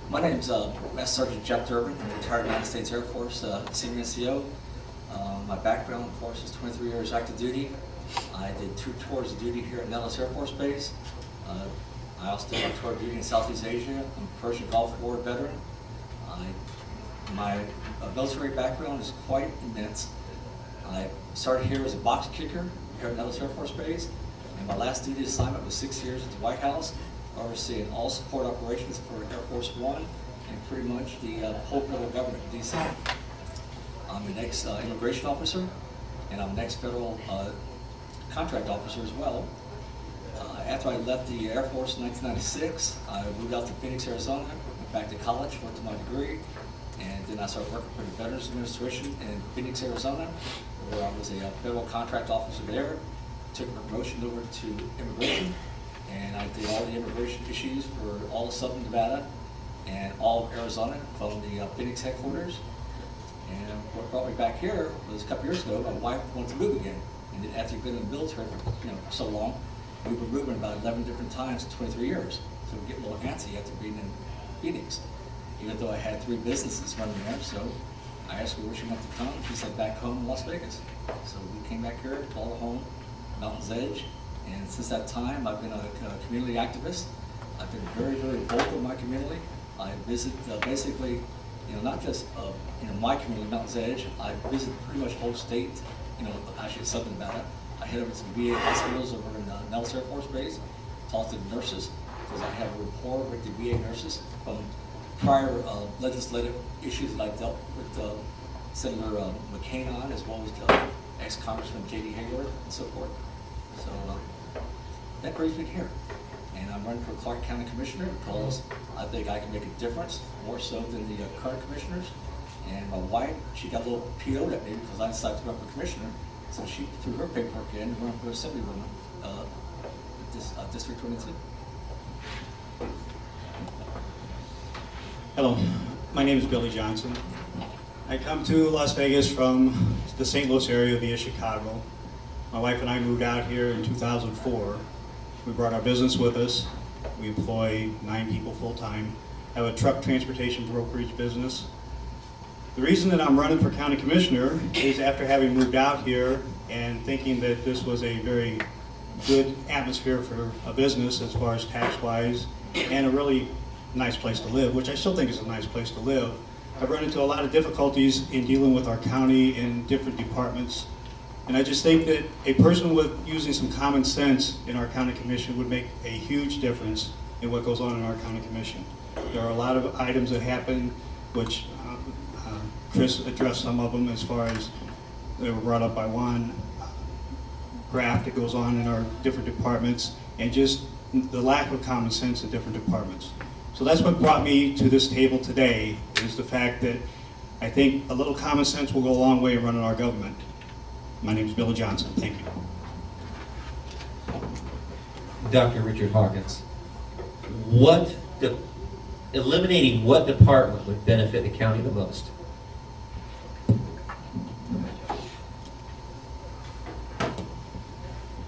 My name's Master Sergeant Jeff Durbin. I'm a retired United States Air Force senior NCO. My background, of course, is 23 years active duty. I did 2 tours of duty here at Nellis Air Force Base. I also did a tour of duty in Southeast Asia. I'm a Persian Gulf War veteran. My military background is quite immense. I started here as a box kicker here at Nellis Air Force Base, and my last duty assignment was 6 years at the White House, overseeing all support operations for Air Force One and pretty much the whole federal government in D.C. I'm an ex-immigration officer, and I'm an ex-federal contract officer as well. After I left the Air Force in 1996, I moved out to Phoenix, Arizona, went back to college, worked on my degree, and then I started working for the Veterans Administration in Phoenix, Arizona, where I was a federal contract officer there. Took a promotion over to immigration, and I did all the immigration issues for all of Southern Nevada and all of Arizona from the Phoenix headquarters. And what brought me back here was a couple years ago, my wife wanted to move again. And then after you've been in the military for so long, we were moving about 11 different times in 23 years. So we get a little antsy after being in Phoenix. Even though I had 3 businesses running there, so I asked her where she wanted to come. She said back home in Las Vegas. So we came back here, called it home, Mountain's Edge. And since that time, I've been a community activist. I've been very, very vocal in my community. I visit basically, not just my community, Mountain's Edge. I visit pretty much whole state, actually Southern Nevada. I head over to the VA hospitals over in Nellis Air Force Base, talk to the nurses, because I have a rapport with the VA nurses from prior legislative issues that I dealt with Senator McCain on, as well as ex-Congressman J.D. Hayward and so forth. So that brings me here. And I'm running for Clark County Commissioner because I think I can make a difference, more so than the current commissioners. And my wife, she got a little PO'd at me because I decided to run for commissioner. So she threw her paperwork in and ran for Assemblywoman, District 22. Hello, my name is Billy Johnson. I come to Las Vegas from the St. Louis area via Chicago. My wife and I moved out here in 2004. We brought our business with us. We employ 9 people full-time. Have a truck transportation brokerage business. The reason that I'm running for county commissioner is after having moved out here and thinking that this was a very good atmosphere for a business as far as tax-wise, and a really nice place to live, which I still think is a nice place to live. I've run into a lot of difficulties in dealing with our county and different departments. And I just think that a person with using some common sense in our county commission would make a huge difference in what goes on in our county commission. There are a lot of items that happen, which Chris addressed some of them as far as they were brought up by Juan, graft that goes on in our different departments, and just the lack of common sense in different departments. So that's what brought me to this table today, is the fact that I think a little common sense will go a long way in running our government. My name is Billy Johnson. Thank you. Dr. Richard Hawkins, eliminating what department would benefit the county the most?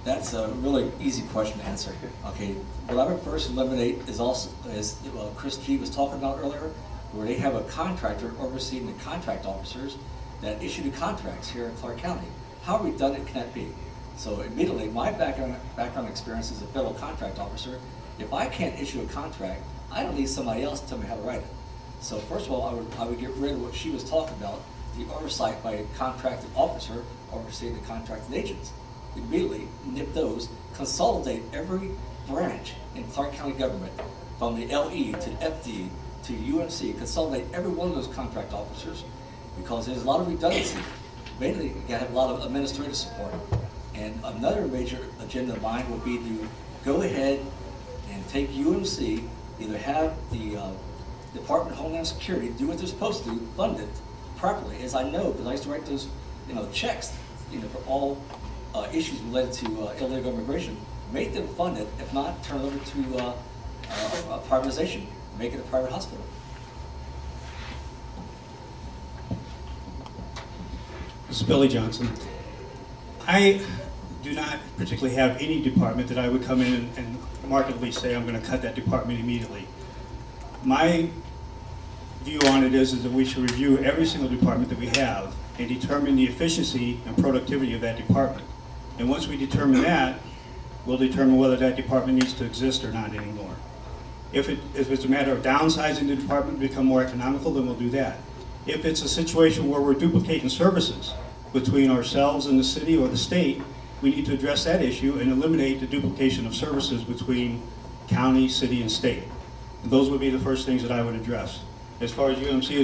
That's a really easy question to answer. Okay, what I would first eliminate is also, as Chris G was talking about earlier, where they have a contractor overseeing the contract officers that issue the contracts here in Clark County. How redundant can that be? So immediately, my background experience as a federal contract officer, if I can't issue a contract, I don't need somebody else to tell me how to write it. So first of all, I would get rid of what she was talking about, the oversight by a contracted officer overseeing the contracted agents. Immediately nip those, consolidate every branch in Clark County government, from the LE to the FD to UMC, consolidate every one of those contract officers, because there's a lot of redundancy. Mainly, you gotta have a lot of administrative support. And another major agenda of mine would be to go ahead and take UMC, either have the Department of Homeland Security do what they're supposed to, fund it properly, as I know, because I used to write those checks for all issues related to illegal immigration. Make them fund it, if not, turn it over to privatization, make it a private hospital. This is Billy Johnson. I do not particularly have any department that I would come in and markedly say I'm going to cut that department immediately. My view on it is that we should review every single department that we have and determine the efficiency and productivity of that department. And once we determine that, we'll determine whether that department needs to exist or not anymore. If it's a matter of downsizing the department to become more economical, then we'll do that. If it's a situation where we're duplicating services between ourselves and the city or the state, we need to address that issue and eliminate the duplication of services between county, city, and state. And those would be the first things that I would address. As far as UMC,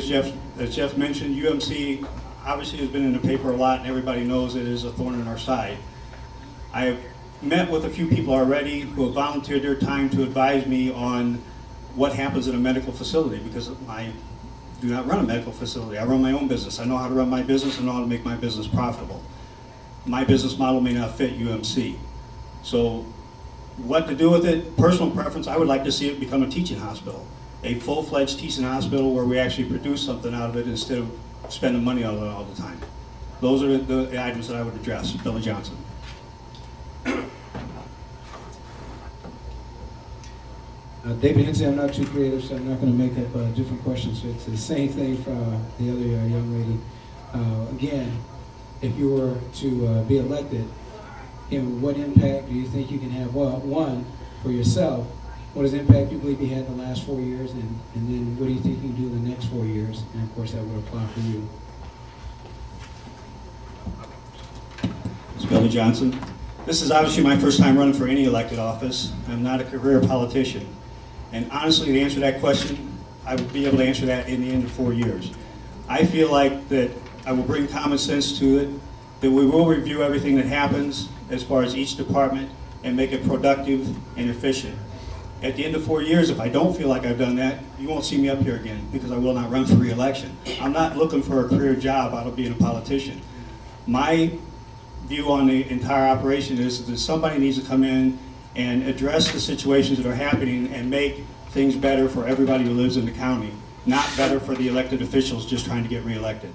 as Jeff mentioned, UMC obviously has been in the paper a lot, and everybody knows it is a thorn in our side. I have met with a few people already who have volunteered their time to advise me on what happens in a medical facility, because I do not run a medical facility. I run my own business. I know how to run my business. I know how to make my business profitable. My business model may not fit UMC. So what to do with it, personal preference, I would like to see it become a teaching hospital. A full-fledged teaching hospital where we actually produce something out of it instead of spending money on it all the time. Those are the items that I would address. Billy Johnson. David Hensey, I'm not too creative, so I'm not going to make up different questions. So it's the same thing for the other young lady. Again, if you were to be elected, what impact do you think you can have? Well, one, for yourself, what is the impact you believe you had in the last 4 years, and then what do you think you can do in the next 4 years? And of course, that would apply for you. It's Billy Johnson. This is obviously my first time running for any elected office. I'm not a career politician. And honestly, to answer that question, I would be able to answer that in the end of 4 years. I feel like that I will bring common sense to it, that we will review everything that happens as far as each department and make it productive and efficient. At the end of 4 years, if I don't feel like I've done that, you won't see me up here again because I will not run for re-election. I'm not looking for a career job out of being a politician. My view on the entire operation is that somebody needs to come in and address the situations that are happening and make things better for everybody who lives in the county, not better for the elected officials just trying to get reelected.